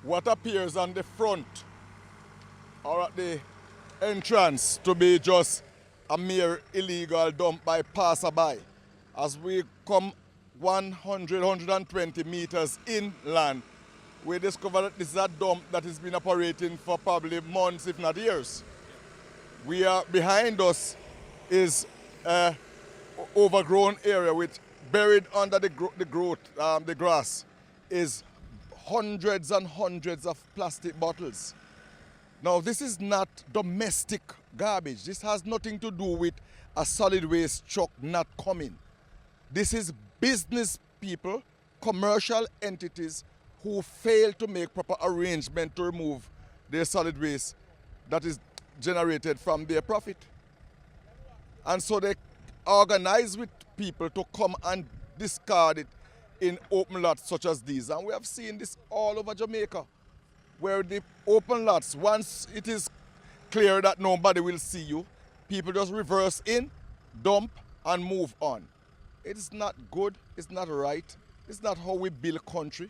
what appears on the front or at the entrance to be just a mere illegal dump by passerby. As we come 120 meters inland, we discover that this is a dump that has been operating for probably months, if not years. We are behind us is an overgrown area which buried under the grass is hundreds and hundreds of plastic bottles. Now, this is not domestic garbage. This has nothing to do with a solid waste truck not coming. This is business people, commercial entities who fail to make proper arrangement to remove their solid waste that is generated from their profit. And so they organize with people to come and discard it in open lots such as these. And we have seen this all over Jamaica, where the open lots, once it is clear that nobody will see you, people just reverse in, dump, and move on. It's not good, it's not right, it's not how we build a country.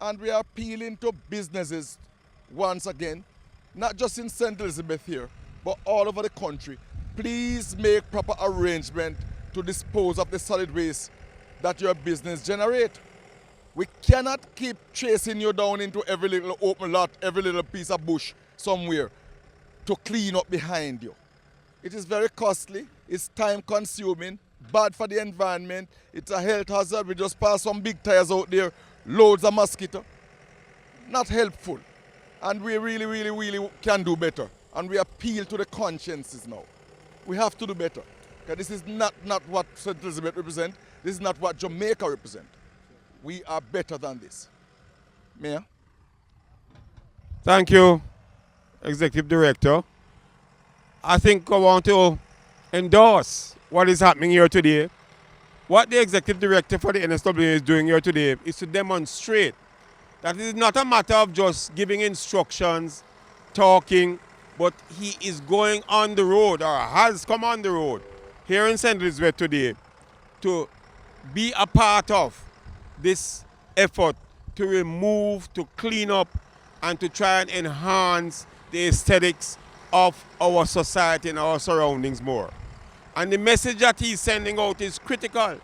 And we are appealing to businesses once again, not just in St. Elizabeth here, but all over the country. Please make proper arrangement to dispose of the solid waste that your business generate. We cannot keep chasing you down into every little open lot, every little piece of bush somewhere to clean up behind you. It is very costly, it's time consuming, bad for the environment, it's a health hazard. We just passed some big tires out there, loads of mosquito. Not helpful. And we really can do better. And we appeal to the consciences now. We have to do better. Okay, this is not what St. Elizabeth represents. This is not what Jamaica represents. We are better than this. Mayor? Thank you, Executive Director. I think I want to endorse what is happening here today. What the Executive Director for the NSWMA is doing here today is to demonstrate that it is not a matter of just giving instructions, talking, but he is going on the road, or has come on the road here in St. Elizabeth today to be a part of this effort to remove, to clean up, and to try and enhance the aesthetics of our society and our surroundings more. And the message that he's sending out is critical,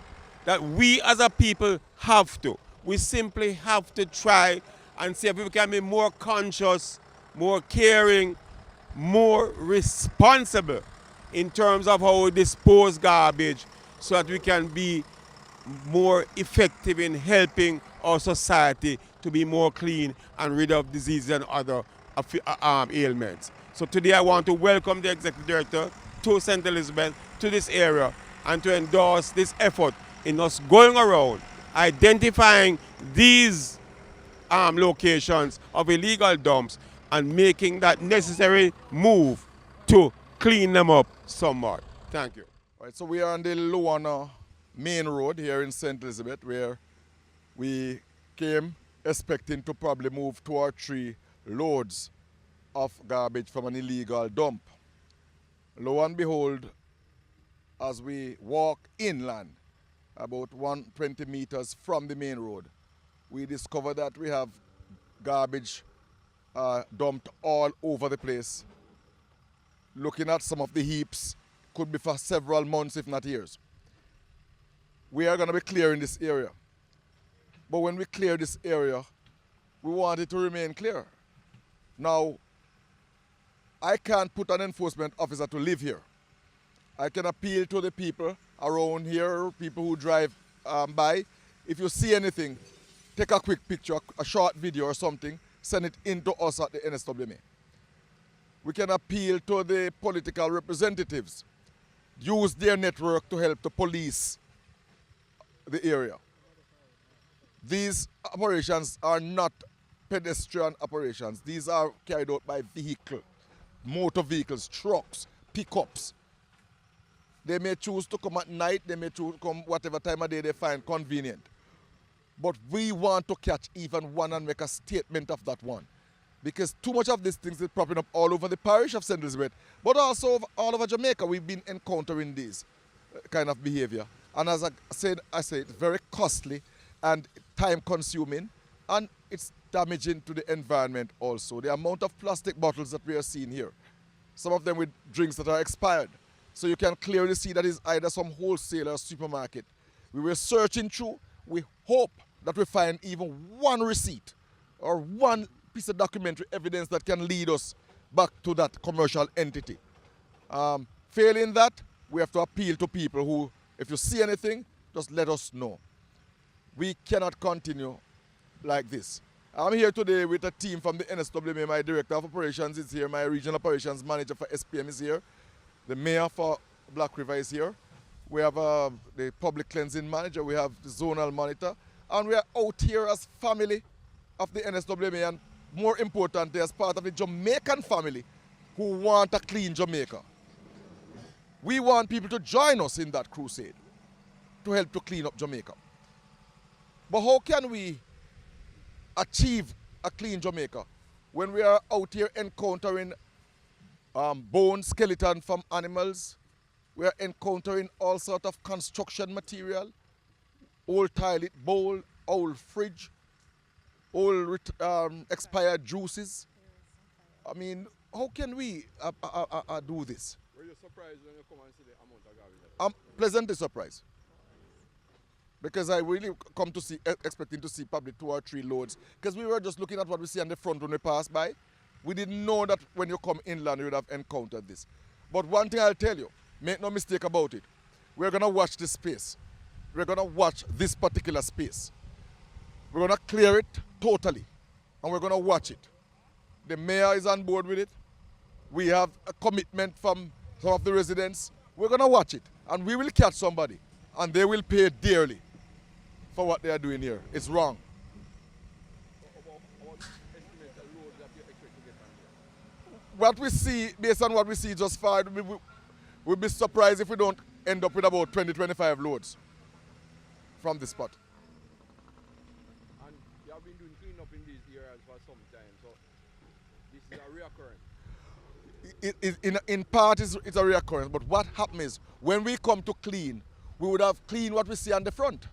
that we as a people have to. We simply have to try and see if we can be more conscious, more caring, more responsible in terms of how we dispose garbage so that we can be more effective in helping our society to be more clean and rid of diseases and other ailments. So today I want to welcome the Executive Director to St. Elizabeth, to this area, and to endorse this effort in us going around, identifying these locations of illegal dumps and making that necessary move to clean them up somewhat. Thank you. All right, so we are on the Luana main road here in St. Elizabeth, where we came expecting to probably move 2 or 3 loads of garbage from an illegal dump. Lo and behold, as we walk inland, about 120 meters from the main road, we discover that we have garbage dumped all over the place. Looking at some of the heaps, could be for several months, if not years. We are going to be clearing this area. But when we clear this area, we want it to remain clear. Now, I can't put an enforcement officer to live here. I can appeal to the people around here, people who drive by. If you see anything, take a quick picture, a short video or something, send it in to us at the NSWMA. We can appeal to the political representatives, use their network to help the police the area. These operations are not pedestrian operations. These are carried out by motor vehicles, trucks, pickups. They may choose to come at night, they may choose to come whatever time of day they find convenient. But we want to catch even one and make a statement of that one. Because too much of these things is popping up all over the parish of St. Elizabeth, but also all over Jamaica. We've been encountering these kind of behavior. And as I said, it's very costly and time consuming, and it's damaging to the environment also. The amount of plastic bottles that we are seeing here, some of them with drinks that are expired. So you can clearly see that is either some wholesaler or supermarket. We were searching through. We hope that we find even one receipt or one piece of documentary evidence that can lead us back to that commercial entity. Failing that, we have to appeal to people who, if you see anything, just let us know. We cannot continue like this. I'm here today with a team from the NSWMA. My Director of Operations is here. My Regional Operations Manager for SPM is here. The Mayor for Black River is here. We have the Public Cleansing Manager. We have the Zonal Monitor. And we are out here as family of the NSWMA, and more importantly, as part of the Jamaican family who want a clean Jamaica. We want people to join us in that crusade to help to clean up Jamaica. But how can we achieve a clean Jamaica when we are out here encountering bone skeleton from animals? We are encountering all sorts of construction material, old toilet bowl, old fridge, old expired juices. I mean, how can we do this? Were you surprised when you come and see the amount of garbage? I'm pleasantly surprised, because I really come to see, expecting to see probably 2 or 3 loads, because we were just looking at what we see on the front when we pass by. We didn't know that when you come inland you would have encountered this. But one thing I'll tell you, make no mistake about it, we're going to watch this space. We're going to watch this particular space. We're going to clear it totally, and we're going to watch it. The mayor is on board with it. We have a commitment from some of the residents. We're going to watch it, and we will catch somebody, and they will pay dearly for what they are doing here. It's wrong. What we see, based on what we see just far, we'll be surprised if we don't end up with about 20-25 loads from this spot. And you have been doing cleanup in these areas for some time, so this is a reoccurrence. In part, it's a reoccurrence, but what happens is when we come to clean, we would have cleaned what we see on the front.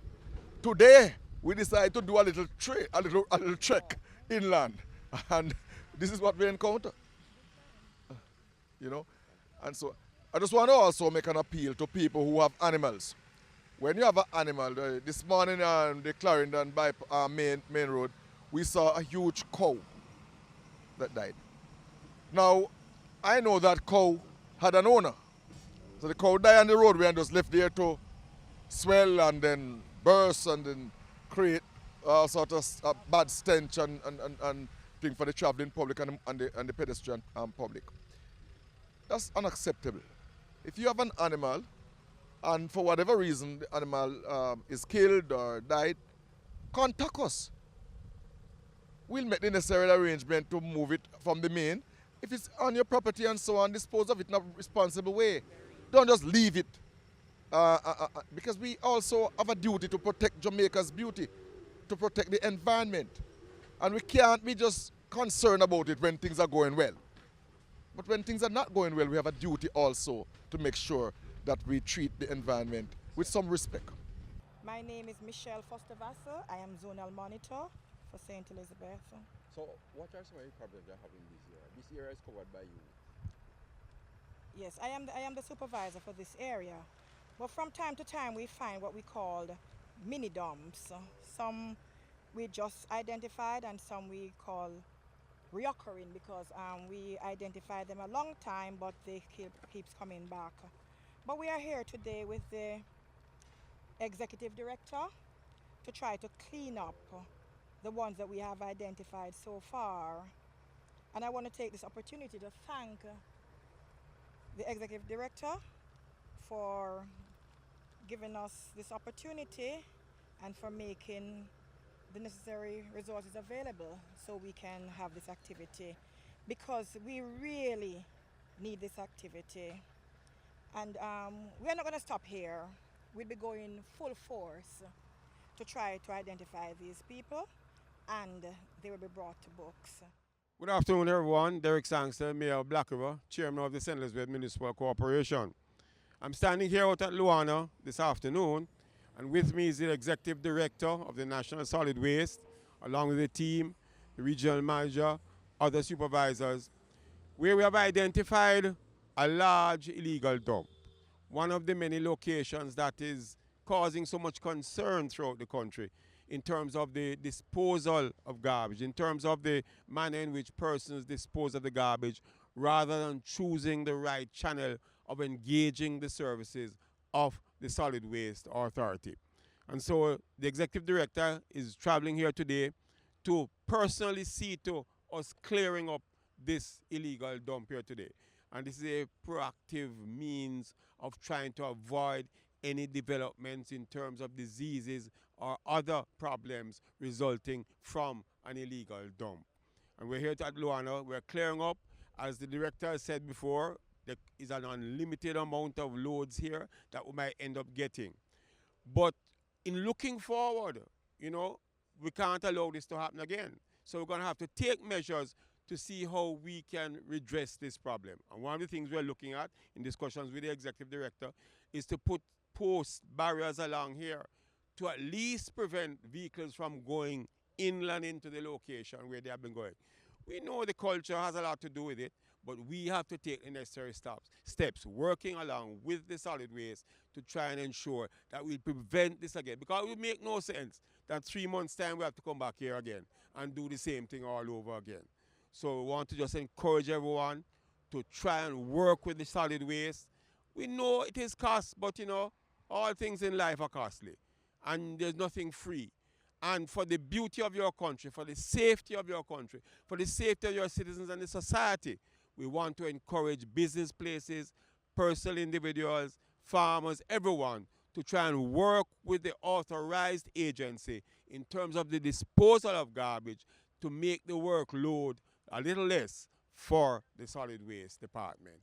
Today, we decided to do a little trek inland, and this is what we encounter. You know, and so I just want to also make an appeal to people who have animals. When you have an animal, this morning on the Clarendon by main road, we saw a huge cow that died. Now, I know that cow had an owner. So the cow died on the roadway and was left there to swell and then burst and then create all sorts of bad stench and thing for the traveling public and the pedestrian public. That's unacceptable. If you have an animal and for whatever reason the animal is killed or died, contact us. We'll make the necessary arrangement to move it from the main. If it's on your property and so on, dispose of it in a responsible way. Don't just leave it. Because we also have a duty to protect Jamaica's beauty, to protect the environment. And we can't be just concerned about it when things are going well. But when things are not going well, we have a duty also to make sure that we treat the environment with some respect. My name is Michelle Foster-Vassel. I am Zonal Monitor for St. Elizabeth. So what are some of the problems you have in this area? This area is covered by you. Yes, I am the supervisor for this area. But from time to time we find what we call mini dumps. Some we just identified and some we call reoccurring because we identified them a long time, but they keeps coming back. But we are here today with the executive director to try to clean up the ones that we have identified so far. And I want to take this opportunity to thank the executive director for giving us this opportunity and for making the necessary resources available so we can have this activity, because we really need this activity. And we're not going to stop here. We'll be going full force to try to identify these people, and they will be brought to books. Good afternoon, everyone. Derek Sangster, Mayor of Black River, Chairman of the St. Elizabeth Municipal Corporation. I'm standing here out at Luana this afternoon, and with me is the Executive Director of the National Solid Waste, along with the team, the regional manager, other supervisors, where we have identified a large illegal dump. One of the many locations that is causing so much concern throughout the country in terms of the disposal of garbage, in terms of the manner in which persons dispose of the garbage, rather than choosing the right channel of engaging the services of the Solid Waste Authority. And so the executive director is traveling here today to personally see to us clearing up this illegal dump here today. And this is a proactive means of trying to avoid any developments in terms of diseases or other problems resulting from an illegal dump. And we're here at Luana, we're clearing up. As the director said before, there is an unlimited amount of loads here that we might end up getting. But in looking forward, we can't allow this to happen again. So we're going to have to take measures to see how we can redress this problem. And one of the things we're looking at in discussions with the executive director is to put post barriers along here to at least prevent vehicles from going inland into the location where they have been going. We know the culture has a lot to do with it, but we have to take the necessary steps, working along with the solid waste to try and ensure that we prevent this again. Because it would make no sense that 3 months' time we have to come back here again and do the same thing all over again. So we want to just encourage everyone to try and work with the solid waste. We know it is cost, but all things in life are costly. And there's nothing free. And for the beauty of your country, for the safety of your country, for the safety of your citizens and the society, we want to encourage business places, personal individuals, farmers, everyone to try and work with the authorized agency in terms of the disposal of garbage to make the workload a little less for the solid waste department.